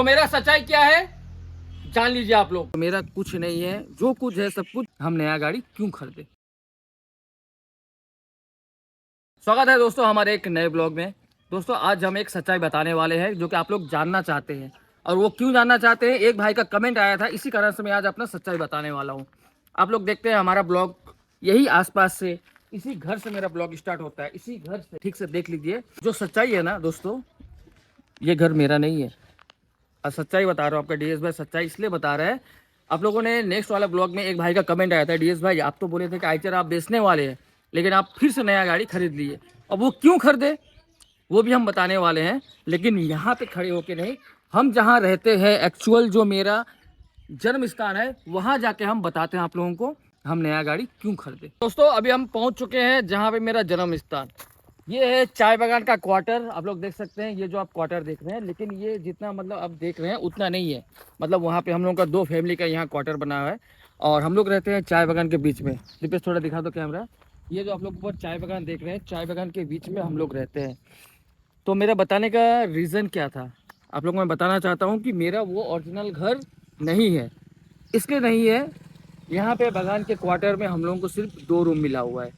तो मेरा सच्चाई क्या है जान लीजिए आप लोग। तो मेरा कुछ नहीं है, जो कुछ है सब कुछ हम नया गाड़ी क्यों खरीदे। स्वागत है दोस्तों हमारे एक नए ब्लॉग में। दोस्तों आज हम एक सच्चाई बताने वाले हैं जो कि आप लोग जानना चाहते हैं, और वो क्यों जानना चाहते हैं, एक भाई का कमेंट आया था, इसी कारण से मैं आज अपना सच्चाई बताने वाला हूँ। आप लोग देखते हैं हमारा ब्लॉग यही आसपास से, इसी घर से मेरा ब्लॉग स्टार्ट होता है, इसी घर से। ठीक से देख लीजिए जो सच्चाई है ना दोस्तों, ये घर मेरा नहीं है। और सच्चाई बता रहा हूँ आपका डीएस भाई, सच्चाई इसलिए बता रहा है। आप लोगों ने नेक्स्ट वाला ब्लॉग में एक भाई का कमेंट आया था, डीएस भाई आप तो बोले थे कि आइचर आप बेचने वाले हैं, लेकिन आप फिर से नया गाड़ी खरीद लिए। अब वो क्यों खरीदे वो भी हम बताने वाले हैं, लेकिन यहाँ पे खड़े होके नहीं, हम जहाँ रहते हैं एक्चुअल जो मेरा जन्म स्थान है वहाँ जाके हम बताते हैं आप लोगों को हम नया गाड़ी क्यों खरीदे। दोस्तों अभी हम पहुँच चुके हैं जहाँ पे मेरा जन्म स्थान, ये है चाय बागान का क्वार्टर। आप लोग देख सकते हैं ये जो आप क्वार्टर देख रहे हैं, लेकिन ये जितना मतलब आप देख रहे हैं उतना नहीं है। मतलब वहाँ पे हम लोगों का दो फैमिली का यहाँ क्वार्टर बना हुआ है, और हम लोग रहते हैं चाय बागान के बीच में। दीपेश थोड़ा दिखा दो कैमरा। ये जो आप लोग ऊपर चाय बागान देख रहे हैं, चाय बागान के बीच में हम लोग रहते हैं। तो मेरा बताने का रीज़न क्या था, आप लोग को मैं बताना चाहता हूँ कि मेरा वो ओरिजिनल घर नहीं है। इसलिए नहीं है, यहाँ पे बागान के क्वार्टर में हम लोगों को सिर्फ 2 रूम मिला हुआ है,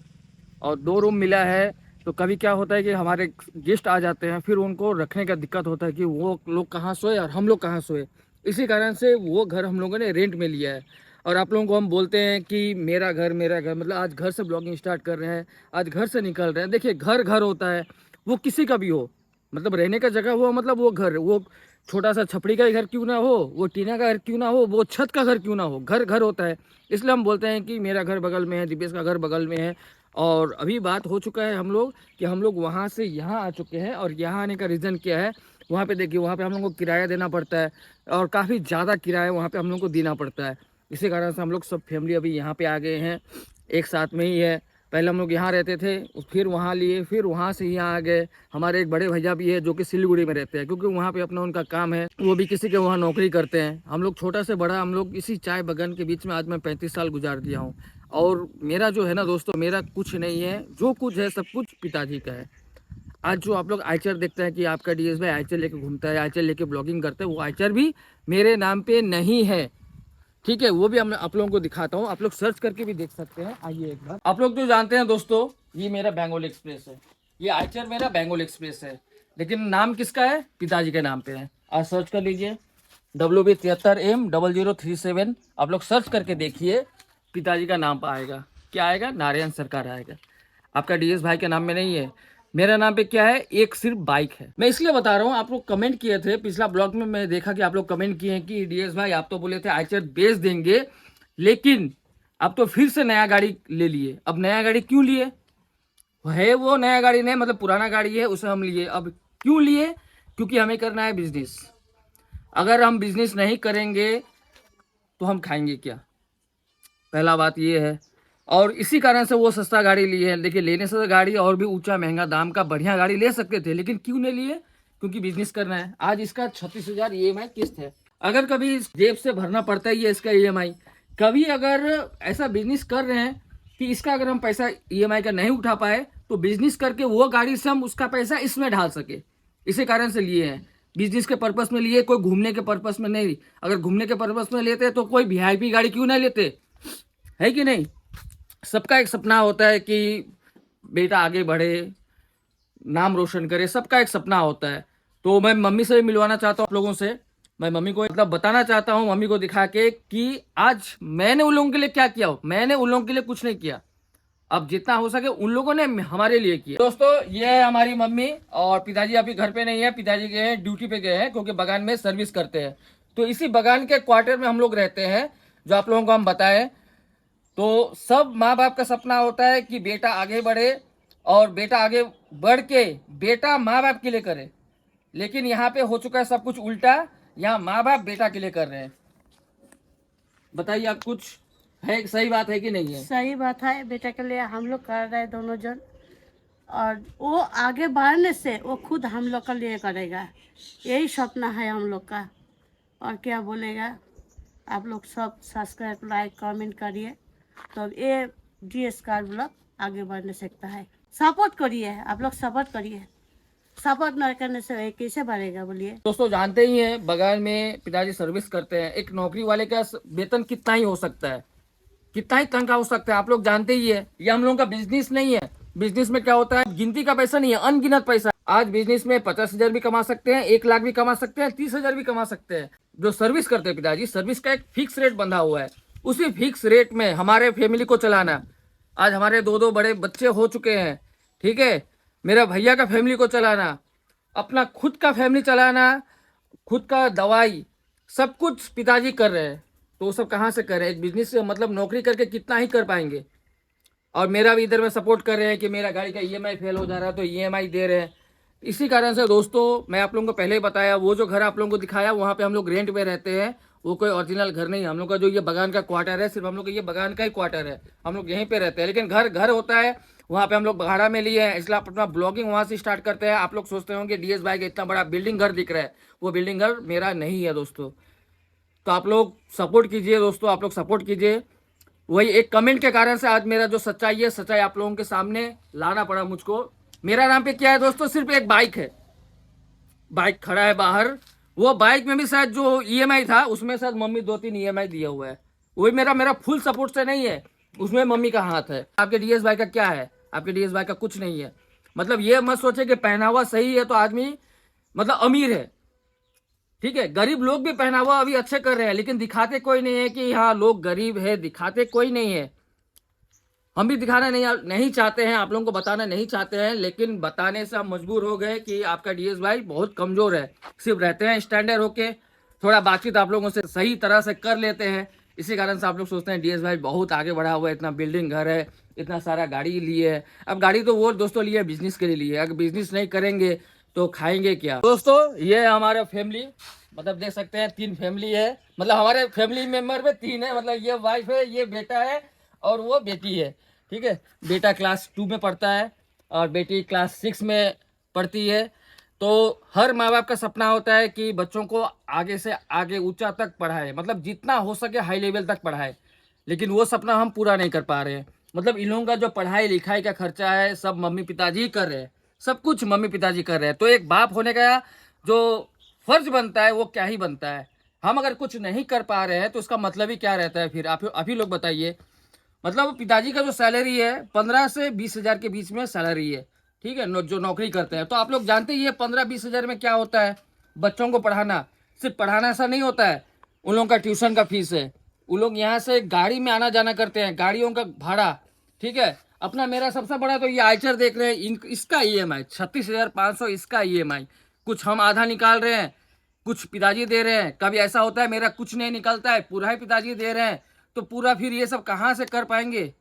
और 2 रूम मिला है। तो कभी क्या होता है कि हमारे गेस्ट आ जाते हैं, फिर उनको रखने का दिक्कत होता है कि वो लोग कहाँ सोए और हम लोग कहाँ सोए। इसी कारण से वो घर हम लोगों ने रेंट में लिया है। और आप लोगों को हम बोलते हैं कि मेरा घर मतलब आज घर से ब्लॉगिंग स्टार्ट कर रहे हैं, आज घर से निकल रहे हैं। देखिए घर घर होता है, वो किसी का भी हो, मतलब रहने का जगह हो, मतलब वो घर, वो छोटा सा छपड़ी का घर क्यों ना हो, वो टीना का घर क्यों ना हो, वो छत का घर क्यों ना हो, घर घर होता है। इसलिए हम बोलते हैं कि मेरा घर बगल में है, दीपेश का घर बगल में है। और अभी बात हो चुका है हम लोग कि हम लोग वहाँ से यहाँ आ चुके हैं, और यहाँ आने का रीज़न क्या है, वहाँ पे देखिए वहाँ पे हम लोग को किराया देना पड़ता है, और काफ़ी ज़्यादा किराया वहाँ पे हम लोग को देना पड़ता है। इसी कारण से हम लोग सब फैमिली अभी यहाँ पे आ गए हैं, एक साथ में ही है। पहले हम लोग यहाँ रहते थे, फिर वहाँ लिए, फिर वहाँ से यहाँ आ गए। हमारे एक बड़े भैया भी है जो कि सिलीगुड़ी में रहते हैं, क्योंकि वहाँ पे अपना उनका काम है, वो भी किसी के वहाँ नौकरी करते हैं। हम लोग छोटा से बड़ा हम लोग इसी चाय बगान के बीच में आज मैं 35 साल गुजार दिया हूँ। और मेरा जो है ना दोस्तों, मेरा कुछ नहीं है, जो कुछ है सब कुछ पिताजी का है। आज जो आप लोग आइचर देखते हैं कि आपका डीएस भाई आइचर लेके घूमता है, आइचर लेके ब्लॉगिंग करते हैं, वो आइचर भी मेरे नाम पे नहीं है। ठीक है, वो भी हम आप लोगों को दिखाता हूँ, आप लोग सर्च करके भी देख सकते हैं। आइए एक बार। आप लोग तो जानते हैं दोस्तों, ये मेरा बेंगोल एक्सप्रेस है, ये आइचर मेरा बेंगोल एक्सप्रेस है, लेकिन नाम किसका है, पिताजी के नाम पे है। आज सर्च कर लीजिए WB73M0037, आप लोग सर्च करके देखिए, पिताजी का नाम आएगा, क्या आएगा, नारायण सरकार आएगा। आपका डीएस भाई के नाम में नहीं है। मेरा नाम पे क्या है, एक सिर्फ बाइक है। मैं इसलिए बता रहा हूँ, आप लोग कमेंट किए थे पिछला ब्लॉग में, मैं देखा कि आप लोग कमेंट किए हैं कि डीएस भाई आप तो बोले थे आइचर बेच देंगे, लेकिन अब तो फिर से नया गाड़ी ले लिए। अब नया गाड़ी क्यों लिए है, वो नया गाड़ी नहीं, मतलब पुराना गाड़ी है उसे हम लिए। अब क्यों लिए, क्योंकि हमें करना है बिजनेस। अगर हम बिजनेस नहीं करेंगे तो हम खाएंगे क्या, पहला बात ये है। और इसी कारण से वो सस्ता गाड़ी ली है। देखिए लेने से तो गाड़ी और भी ऊंचा महंगा दाम का बढ़िया गाड़ी ले सकते थे, लेकिन क्यों नहीं लिए, क्योंकि बिजनेस करना है। आज इसका 36,000 EMI किस्त है। अगर कभी जेब से भरना पड़ता ही है इसका EMI, कभी अगर ऐसा बिजनेस कर रहे हैं कि इसका अगर हम पैसा EMI का नहीं उठा पाए, तो बिजनेस करके वो गाड़ी से हम उसका पैसा इसमें ढाल सके, इसी कारण से लिए हैं। बिजनेस के पर्पस में लिए, कोई घूमने के पर्पस में नहीं। अगर घूमने के पर्पस में लेते तो कोई VIP गाड़ी क्यों नहीं लेते, है कि नहीं। सबका एक सपना होता है कि बेटा आगे बढ़े, नाम रोशन करे, सबका एक सपना होता है। तो मैं मम्मी से भी मिलवाना चाहता हूँ आप लोगों से। मैं मम्मी को मतलब बताना चाहता हूँ, मम्मी को दिखा के कि आज मैंने उन लोगों के लिए क्या किया। मैंने उन लोगों के लिए कुछ नहीं किया, अब जितना हो सके उन लोगों ने हमारे लिए किया। दोस्तों ये है हमारी मम्मी, और पिताजी अभी घर पे नहीं है, पिताजी गए हैं ड्यूटी पे गए हैं, क्योंकि बगान में सर्विस करते हैं। तो इसी बगान के क्वार्टर में हम लोग रहते हैं, जो आप लोगों को हम बताएं। तो सब माँ बाप का सपना होता है कि बेटा आगे बढ़े, और बेटा आगे बढ़ के बेटा माँ बाप के लिए करे। लेकिन यहाँ पे हो चुका है सब कुछ उल्टा, यहाँ माँ बाप बेटा के लिए कर रहे हैं। बताइए आप, कुछ है, सही बात है कि नहीं है। सही बात है, बेटा के लिए हम लोग कर रहे हैं दोनों जन, और वो आगे बढ़ने से वो खुद हम लोग के लिए करेगा, यही सपना है हम लोग का। और क्या बोलेगा, आप लोग सब सब्सक्राइब लाइक कमेंट करिए, तो ये DS कार ब्लॉग आगे बढ़ने सकता है। सपोर्ट करिए, आप लोग सपोर्ट करिए। सपोर्ट न करने से कैसे बढ़ेगा बोलिए। दोस्तों जानते ही हैं बगान में पिताजी सर्विस करते हैं, एक नौकरी वाले का वेतन कितना ही हो सकता है, कितना ही तनख्वाह हो सकता है, आप लोग जानते ही है। ये हम लोगों का बिजनेस नहीं है। बिजनेस में क्या होता है, गिनती का पैसा नहीं है, अनगिनत पैसा। आज बिजनेस में 50,000 भी कमा सकते हैं, 1 लाख भी कमा सकते हैं, 30,000 भी कमा सकते हैं। जो सर्विस करते हैं पिताजी, सर्विस का एक फिक्स रेट बंधा हुआ है, उसी फिक्स रेट में हमारे फैमिली को चलाना। आज हमारे 2-2 बड़े बच्चे हो चुके हैं, ठीक है, मेरा भैया का फैमिली को चलाना, अपना खुद का फैमिली चलाना, खुद का दवाई, सब कुछ पिताजी कर रहे हैं। तो वो सब कहाँ से कर रहे हैं, एक बिजनेस से मतलब नौकरी करके कितना ही कर पाएंगे। और मेरा भी इधर में सपोर्ट कर रहे हैं कि मेरा गाड़ी का ईएमआई फेल हो जा रहा है तो ईएमआई दे रहे हैं। इसी कारण से दोस्तों मैं आप लोगों को पहले ही बताया, वो जो घर आप लोगों को दिखाया वहाँ पे हम लोग रेंट पे रहते हैं, वो कोई ओरिजिनल घर नहीं है। हम लोग का जो ये बगान का क्वार्टर है, सिर्फ हम लोग का ये बगान का ही क्वार्टर है, हम लोग यहीं पे रहते हैं। लेकिन घर घर होता है, वहाँ पे हम लोग भाड़ा में लिए हैं, इसलिए आप अपना ब्लॉगिंग वहाँ से स्टार्ट करते हैं। आप लोग सोचते होंगे डीएस भाई का इतना बड़ा बिल्डिंग घर दिख रहा है, वो बिल्डिंग घर मेरा नहीं है दोस्तों। तो आप लोग सपोर्ट कीजिए दोस्तों, आप लोग सपोर्ट कीजिए। वही एक कमेंट के कारण से आज मेरा जो सच्चाई है, सच्चाई आप लोगों के सामने लाना पड़ा मुझको। मेरा नाम पे क्या है दोस्तों, सिर्फ एक बाइक है, बाइक खड़ा है बाहर। वो बाइक में भी शायद जो ईएमआई था उसमें शायद मम्मी 2-3 ईएमआई दिया हुआ है, वही मेरा मेरा फुल सपोर्ट से नहीं है, उसमें मम्मी का हाथ है। आपके डीएस भाई का क्या है, आपके डीएस भाई का कुछ नहीं है। मतलब ये मत सोचे कि पहनावा सही है तो आदमी मतलब अमीर है, ठीक है। गरीब लोग भी पहनावा अभी अच्छे कर रहे हैं, लेकिन दिखाते कोई नहीं है कि हाँ लोग गरीब है, दिखाते कोई नहीं है। हम भी दिखाना नहीं चाहते हैं, आप लोगों को बताना नहीं चाहते हैं, लेकिन बताने से हम मजबूर हो गए कि आपका डीएस भाई बहुत कमजोर है। सिर्फ रहते हैं स्टैंडर्ड होके, थोड़ा बातचीत आप लोगों से सही तरह से कर लेते हैं, इसी कारण से आप लोग सोचते हैं डीएस भाई बहुत आगे बढ़ा हुआ है, इतना बिल्डिंग घर है, इतना सारा गाड़ी लिए है। अब गाड़ी तो वो दोस्तों लिए बिजनेस के लिए लिए, अगर बिजनेस नहीं करेंगे तो खाएंगे क्या। दोस्तों ये है हमारा फैमिली, मतलब देख सकते हैं 3 फैमिली है, मतलब हमारे फैमिली मेंबर में 3 है, मतलब ये वाइफ है, ये बेटा है और वो बेटी है, ठीक है। बेटा क्लास 2 में पढ़ता है और बेटी क्लास 6 में पढ़ती है। तो हर माँ बाप का सपना होता है कि बच्चों को आगे से आगे ऊंचा तक पढ़ाए, मतलब जितना हो सके हाई लेवल तक पढ़ाए, लेकिन वो सपना हम पूरा नहीं कर पा रहे हैं। मतलब इन लोगों का जो पढ़ाई लिखाई का खर्चा है सब मम्मी पिताजी ही कर रहे हैं, सब कुछ मम्मी पिताजी कर रहे हैं। तो एक बाप होने का जो फर्ज बनता है वो क्या ही बनता है। हम अगर कुछ नहीं कर पा रहे हैं तो उसका मतलब ही क्या रहता है फिर, आप ही लोग बताइए। मतलब पिताजी का जो सैलरी है 15 से 20 हजार के बीच में सैलरी है, ठीक है, जो नौकरी करते हैं। तो आप लोग जानते ही है 15-20 हजार में क्या होता है। बच्चों को पढ़ाना, सिर्फ पढ़ाना ऐसा नहीं होता है, उन लोगों का ट्यूशन का फीस है, उन लोग यहाँ से गाड़ी में आना जाना करते हैं, गाड़ियों का भाड़ा, ठीक है। अपना मेरा सबसे बड़ा तो ये आइचर देख रहे हैं, इसका ईएमआई 36,500, इसका ईएमआई कुछ हम आधा निकाल रहे हैं, कुछ पिताजी दे रहे हैं। कभी ऐसा होता है मेरा कुछ नहीं निकलता है, पूरा ही पिताजी दे रहे हैं, तो पूरा फिर ये सब कहाँ से कर पाएंगे।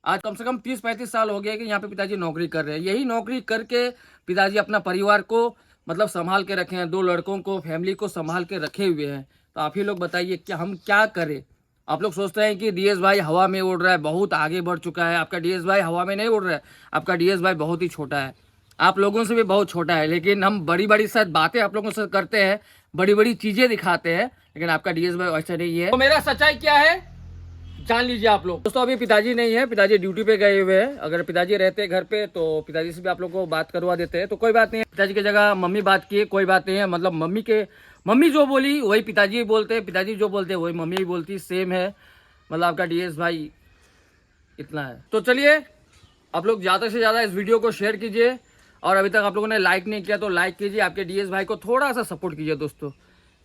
आज कम से कम 30-35 साल हो गए कि यहाँ पे पिताजी नौकरी कर रहे हैं। यही नौकरी करके पिताजी अपना परिवार को मतलब संभाल के रखे हैं, 2 लड़कों को, फैमिली को संभाल के रखे हुए हैं। तो आप ही लोग बताइए कि हम क्या करें। आप लोग सोचते हैं कि डीएस भाई हवा में उड़ रहा है, बहुत आगे बढ़ चुका है। आपका डीएस भाई हवा में नहीं उड़ रहा है, आपका डीएस भाई बहुत ही छोटा है, आप लोगों से भी बहुत छोटा है। लेकिन हम बड़ी बड़ी शायद बातें आप लोगों से करते हैं, बड़ी बड़ी चीज़ें दिखाते हैं, लेकिन आपका डीएस भाई वैसा नहीं है। तो मेरा सच्चाई क्या है जान लीजिए आप लोग। दोस्तों अभी पिताजी नहीं है, पिताजी ड्यूटी पे गए हुए हैं। अगर पिताजी रहते घर पे तो पिताजी से भी आप लोग को बात करवा देते हैं, तो कोई बात नहीं है। पिताजी की जगह मम्मी बात की, कोई बात नहीं है। मतलब मम्मी जो बोली वही पिताजी बोलते हैं, पिताजी जो बोलते हैं वही मम्मी भी बोलती, सेम है। मतलब आपका डीएस भाई इतना है। तो चलिए आप लोग ज़्यादा से ज़्यादा इस वीडियो को शेयर कीजिए, और अभी तक आप लोगों ने लाइक नहीं किया तो लाइक कीजिए, आपके डीएस भाई को थोड़ा सा सपोर्ट कीजिए दोस्तों।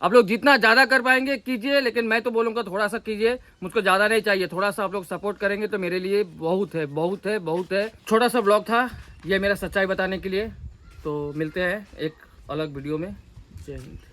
आप लोग जितना ज़्यादा कर पाएंगे कीजिए, लेकिन मैं तो बोलूँगा थोड़ा सा कीजिए, मुझको ज़्यादा नहीं चाहिए, थोड़ा सा आप लोग सपोर्ट करेंगे तो मेरे लिए बहुत है, बहुत है, बहुत है। छोटा सा ब्लॉग था ये मेरा सच्चाई बताने के लिए। तो मिलते हैं एक अलग वीडियो में। जय हिंद।